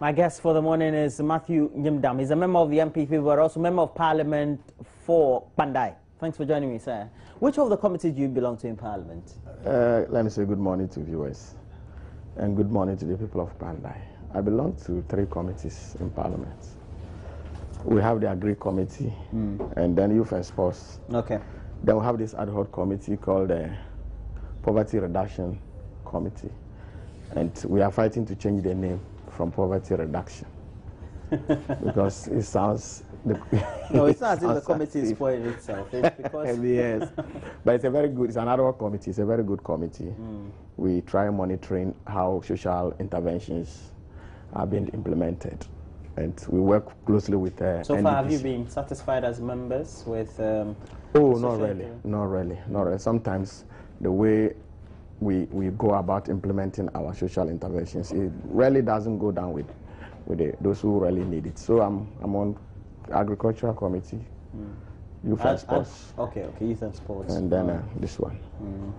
My guest for the morning is Matthew Nyimdam. He's a member of the MPP, but also member of Parliament for Pandai. Thanks for joining me, sir. Which of the committees do you belong to in Parliament? Let me say good morning to viewers and good morning to the people of Pandai. I belong to 3 committees in Parliament. We have the Agri Committee and then Youth and Sports. Okay. Then we have this ad hoc committee called the Poverty Reduction Committee. And we are fighting to change the name from poverty reduction because it sounds no, it's not as if the committee is spoiling itself. It's because yes, but it's a very good, it's an ad hoc committee. It's a very good committee. We try monitoring how social interventions are being implemented, and we work closely with so NDPC. far, have you been satisfied as members with oh, not really. Sometimes the way we go about implementing our social interventions, it really doesn't go down with those who really need it. So I'm on Agricultural Committee, Youth and Sports. Okay, Youth and Sports. And then this one.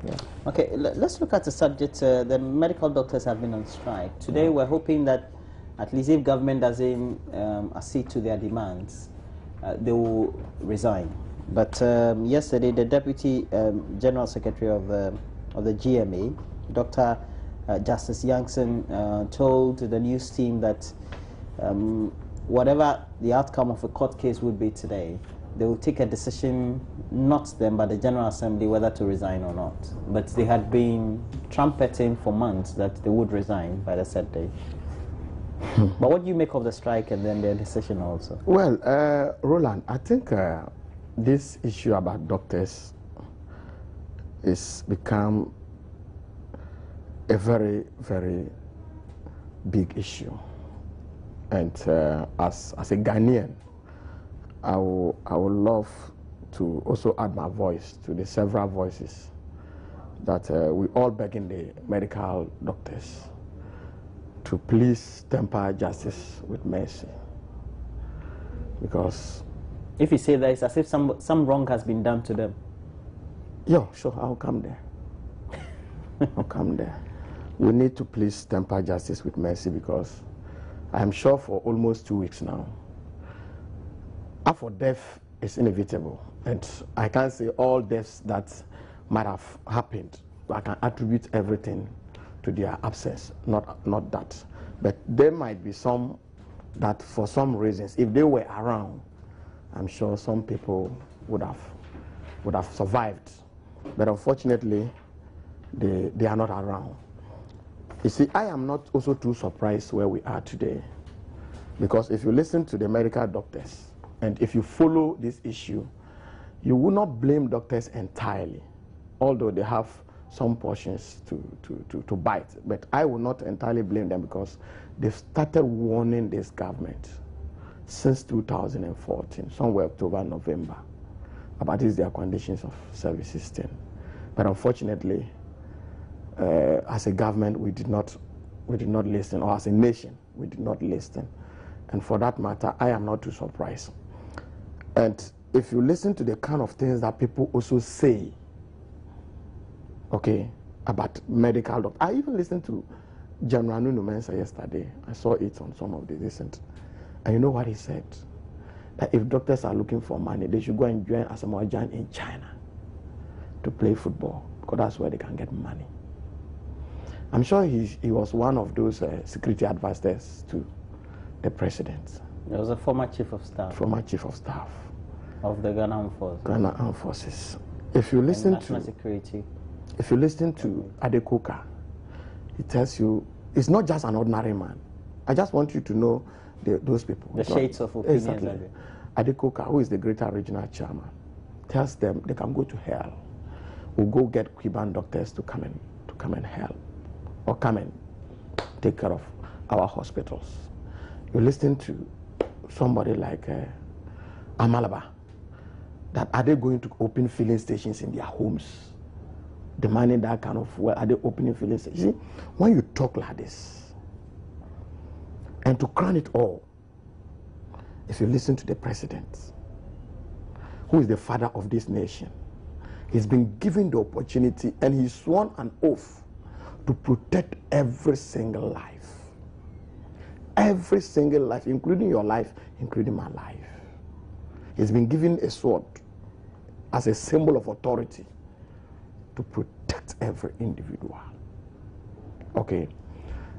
Yeah. Okay, let's look at the subject. The medical doctors have been on strike. Today we're hoping that at least if government doesn't accede to their demands, they will resign. But yesterday the Deputy General Secretary of the GMA, Dr. Justice Youngson, told the news team that whatever the outcome of a court case would be today, they will take a decision, not them, but the General Assembly, whether to resign or not. But they had been trumpeting for months that they would resign by the set date. But what do you make of the strike and then their decision also? Well, Roland, I think this issue about doctors is become a very, very big issue. And as a Ghanaian, I would love to also add my voice to the several voices that we all begging the medical doctors to please temper justice with mercy. Because if you say that, it's as if some wrong has been done to them. Yeah, sure, I'll come there. I'll come there. We need to please temper justice with mercy because I am sure for almost 2 weeks now, for death is inevitable. And I can't say all deaths that might have happened. I can attribute everything to their absence, not that. But there might be some that for some reasons, if they were around, I'm sure some people would have survived. But unfortunately, they are not around. You see, I am not also too surprised where we are today. Because if you listen to the medical doctors, and if you follow this issue, you will not blame doctors entirely, although they have some portions to bite. But I will not entirely blame them because they've started warning this government since 2014, somewhere October, November, about their conditions of service system. But unfortunately, as a government, we did not listen, or as a nation, we did not listen. And for that matter, I am not too surprised. And if you listen to the kind of things that people also say, okay, about medical doctors, I even listened to General Nunu Mensah yesterday. I saw it on some of the recent. And you know what he said? That if doctors are looking for money, they should go and join Asamoah Gyan in China to play football, because that's where they can get money. I'm sure he was one of those security advisors to the president. He was a former chief of staff. Former chief of staff. Of the Ghana Armed Forces. Ghana Armed Forces. If you listen National Security. If you listen to Adekoka, he tells you it's not just an ordinary man. I just want you to know those people. The shades of opinions. Exactly. Adekoka, who is the Greater Regional Chairman, tells them they can go to hell. We'll go get Cuban doctors to come and help, or come and take care of our hospitals. You listen to somebody like Amalaba, that are they going to open filling stations in their homes, demanding that kind of, well, are they opening filling stations? You see, when you talk like this, and to crown it all, if you listen to the president, who is the father of this nation, he's been given the opportunity and he's sworn an oath to protect every single life. Every single life, including your life, including my life. He's been given a sword as a symbol of authority to protect every individual. Okay.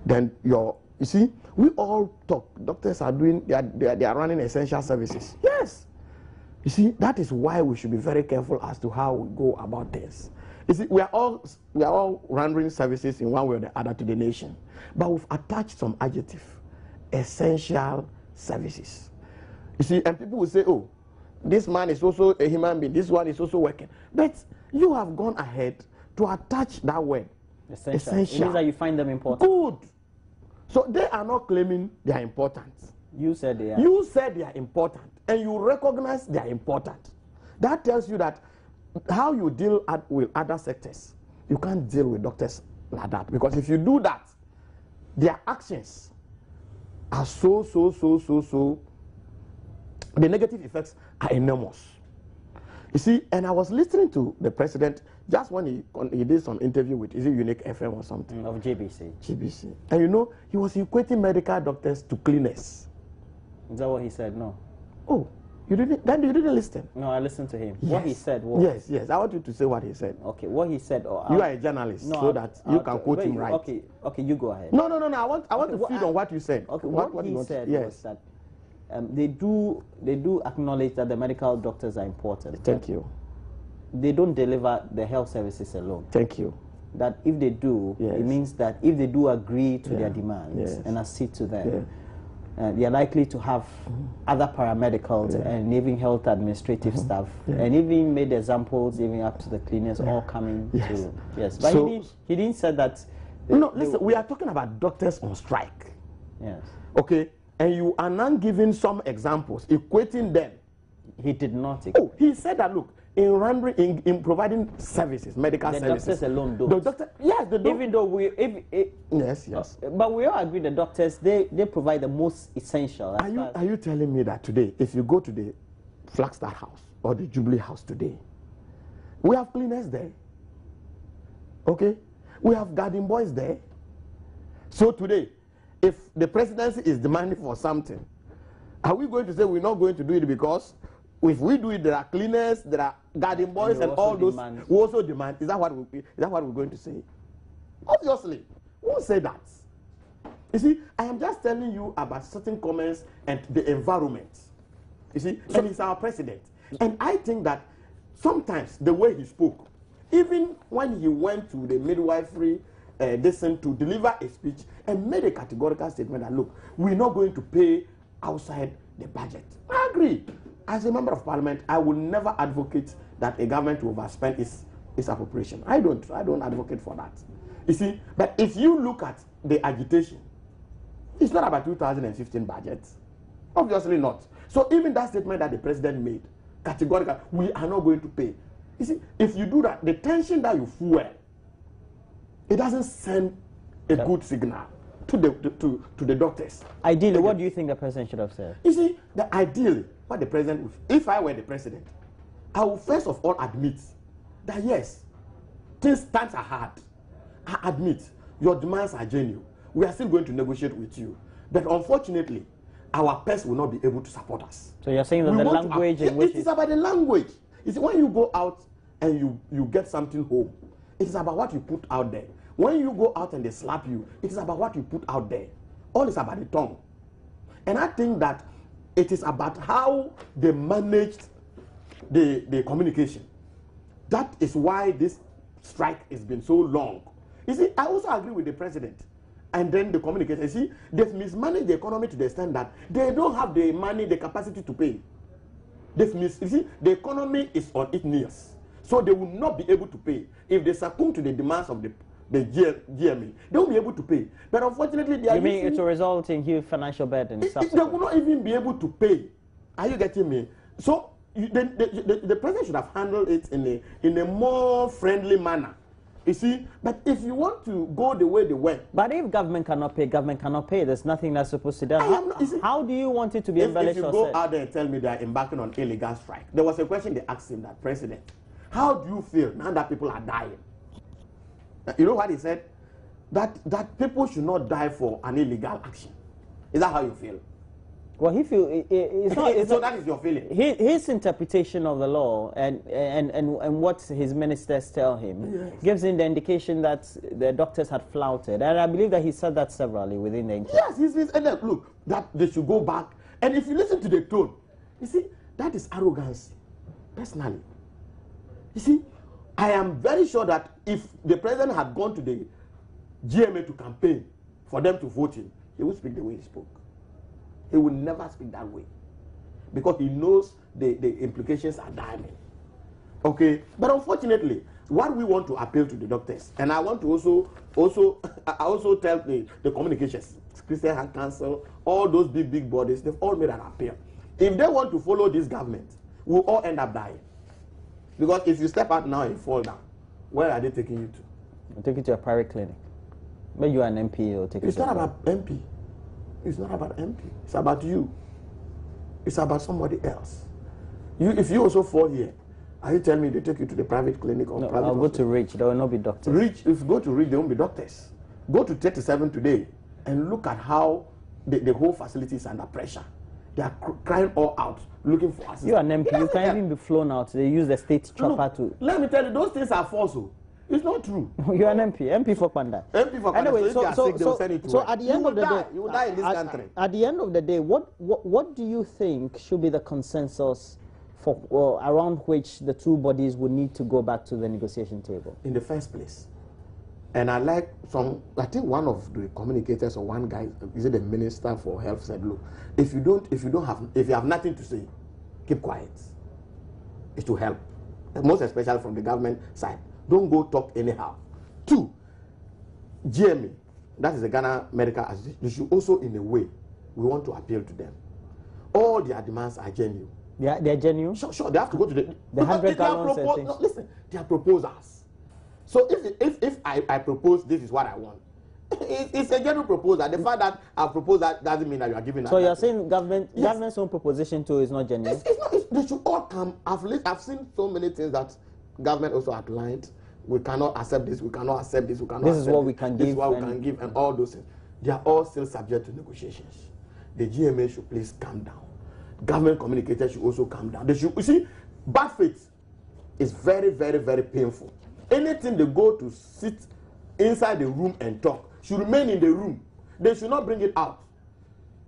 Then you see, we all talk. Doctors are doing, they are running essential services. Yes. You see, that is why we should be very careful as to how we go about this. You see, we are all rendering services in one way or the other to the nation, but we've attached some adjective, essential services. You see, and people will say, oh, this man is also a human being, this one is also working. But you have gone ahead to attach that word, essential. It means that you find them important. Good. So they are not claiming they are important. You said they are. You said they are important, and you recognize they are important. That tells you that how you deal with other sectors, you can't deal with doctors like that. Because if you do that, their actions are so, the negative effects are enormous. You see, and I was listening to the president just when he did some interview with, is it Unique FM or something? Of GBC. GBC. And you know, he was equating medical doctors to cleaners. Is that what he said? No. Oh, you didn't listen? No, I listened to him. Yes. What he said was... Yes. I want you to say what he said. Okay, what he said... you are a journalist, so that you can quote him right. Okay, you go ahead. No. I want to feed on what you said. Okay, what he said was that they do acknowledge that the medical doctors are important. Thank you. They don't deliver the health services alone. Thank you. That if they do, it means that if they do agree to their demands and accede to them, they are likely to have other paramedicals and even health administrative staff, and even made examples even up to the cleaners all coming to. Yes, but so, he didn't say that. Listen, we are talking about doctors on strike. Yes. Okay, and you are now giving some examples, equating them. He did not. Oh, he said that, look, in providing services, medical services. The doctors alone don't. The doctor, yes, they don't. Even though yes. But we all agree the doctors, they provide the most essential. Are you telling me that today, if you go to the Flagstaff House or the Jubilee House today, we have cleaners there? Okay? We have garden boys there. So today, if the presidency is demanding for something, are we going to say we're not going to do it because if we do it, there are cleaners, there are garden boys, and all those we also demand? Is that what we're going to say? Obviously, we won't say that. You see, I am just telling you about certain comments and the environment. You see, and he's our president. And I think that sometimes the way he spoke, even when he went to the midwifery to deliver a speech and made a categorical statement that, look, we're not going to pay outside the budget. I agree. As a member of parliament, I will never advocate that a government will overspend its appropriation. I don't advocate for that. You see, but if you look at the agitation, it's not about 2015 budget. Obviously not. So even that statement that the president made, categorically, we are not going to pay. You see, if you do that, the tension that you fuel, it doesn't send a good signal to the doctors. Ideally, what do you think the president should have said? You see, ideally, what the president, if I were the president, I would first of all admit that yes, times are hard. I admit your demands are genuine. We are still going to negotiate with you, but unfortunately, our pers will not be able to support us. So you're saying that the language in which it is about the language. It's when you go out and you get something home, it is about what you put out there. When you go out and they slap you, it is about what you put out there. All is about the tongue. And I think that it is about how they managed the communication. That is why this strike has been so long. You see, I also agree with the president. And then the communication. You see, they've mismanaged the economy to the extent that they don't have the money, the capacity to pay. You see, the economy is on its knees. So they will not be able to pay. If they succumb to the demands of the GMA, they won't be able to pay. But unfortunately, they are You mean it will result in huge financial burden? They will not even be able to pay. Are you getting me? So the president should have handled it in a more friendly manner. You see, but if you want to go the way they went. But if government cannot pay, there's nothing that's supposed to be done. How do you want it to be embellished? If you go out there and tell me they are embarking on illegal strike, there was a question they asked him, that president, how do you feel now that people are dying? You know what he said? That people should not die for an illegal action. Is that how you feel? Well, he feel it's not. It's so not, that is your feeling. His interpretation of the law and what his ministers tell him gives him the indication that the doctors had flouted, and I believe that he said that severally within the interview. Yes, he's and then, look, that they should go back. And if you listen to the tone, you see, that is arrogance, personally. You see, I am very sure that if the president had gone to the GMA to campaign for them to vote him, he would speak the way he spoke. He would never speak that way, because he knows the implications are diamond. Okay, but unfortunately, what we want to appeal to the doctors, and I want to also tell the communications, Christian Heart Council, all those big bodies, they've all made an appeal. If they want to follow this government, we'll all end up dying. Because if you step out now and fall down, where are they taking you to? They'll take you to a private clinic. When you are an MP, they'll take you to It's not about MP. It's not about MP. It's about you. It's about somebody else. If you also fall here, are you telling me they take you to the private clinic or no, private I'll hospital? go to Rich. There will not be doctors. Rich, if you go to Rich, there won't be doctors. Go to 37 today and look at how the whole facility is under pressure. They are crying all out, looking for assistance. You're an MP. You can't even be flown out. They use the state chopper to... Let me tell you, those things are false. It's not true. You're an MP. MP for Panda. MP for Panda. Anyway, so if you are sick, they will send you to work. At the end of the day... You will die in this country. At the end of the day, what do you think should be the consensus for around which the two bodies would need to go back to the negotiation table? In the first place. And I think one of the communicators or one guy, is it the Minister for Health, said, look, if you have nothing to say, keep quiet. It's to help. Most especially from the government side. Don't go talk anyhow. 2, GMA, that is the Ghana Medical Association, they should also, in a way, we want to appeal to them. All their demands are genuine. They're genuine? Sure, they have to go to the 100 gallons and things. No, listen, they are proposals. So if I propose this is what I want, it's a general proposal. The fact that I propose that doesn't mean that you are giving. So you're saying government's own proposition too is not genuine? It's not. They should all come. I've seen so many things that government also outlined. We cannot accept this. We cannot accept this. We cannot. This is what we can give. This is what we can give, and all those things. They are all still subject to negotiations. The GMA should please calm down. Government communicators should also calm down. They should. You see, bad faith is very, very, very painful. Anything they go to sit inside the room and talk should remain in the room. They should not bring it out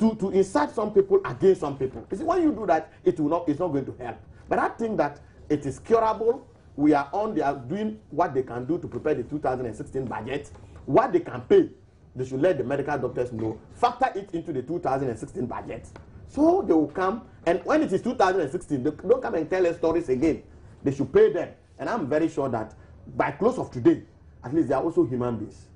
to incite some people against some people. You see, when you do that, it's not going to help. But I think that it is curable. They are doing what they can do to prepare the 2016 budget. What they can pay, they should let the medical doctors know. Factor it into the 2016 budget. So they will come, and when it is 2016, they don't come and tell us stories again. They should pay them. And I'm very sure that by close of today, at least they are also human beings.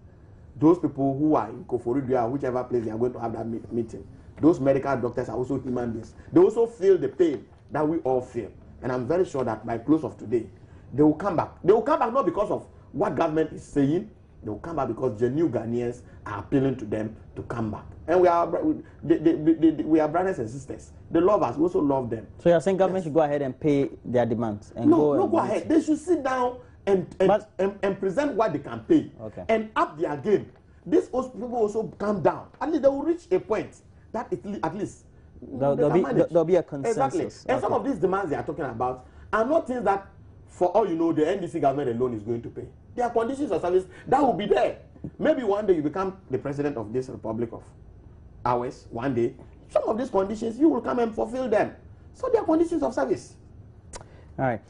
Those people who are in Koforidua, whichever place they are going to have that meeting, those medical doctors are also human beings. They also feel the pain that we all feel. And I'm very sure that by close of today, they will come back. They will come back not because of what government is saying. They will come back because genuine Ghanaians are appealing to them to come back. And we are brothers and sisters. They love us. We also love them. So you're saying government should go ahead and pay their demands? And go ahead. They should sit down and present what they can pay. Okay. And up their game. These people also calm down. At least they will reach a point that at least there'll be a consensus. Exactly. And some of these demands they are talking about are not things that, for all you know, the NDC government alone is going to pay. There are conditions of service that will be there. Maybe one day you become the president of this republic of ours. One day, some of these conditions you will come and fulfill them. So they are conditions of service. All right.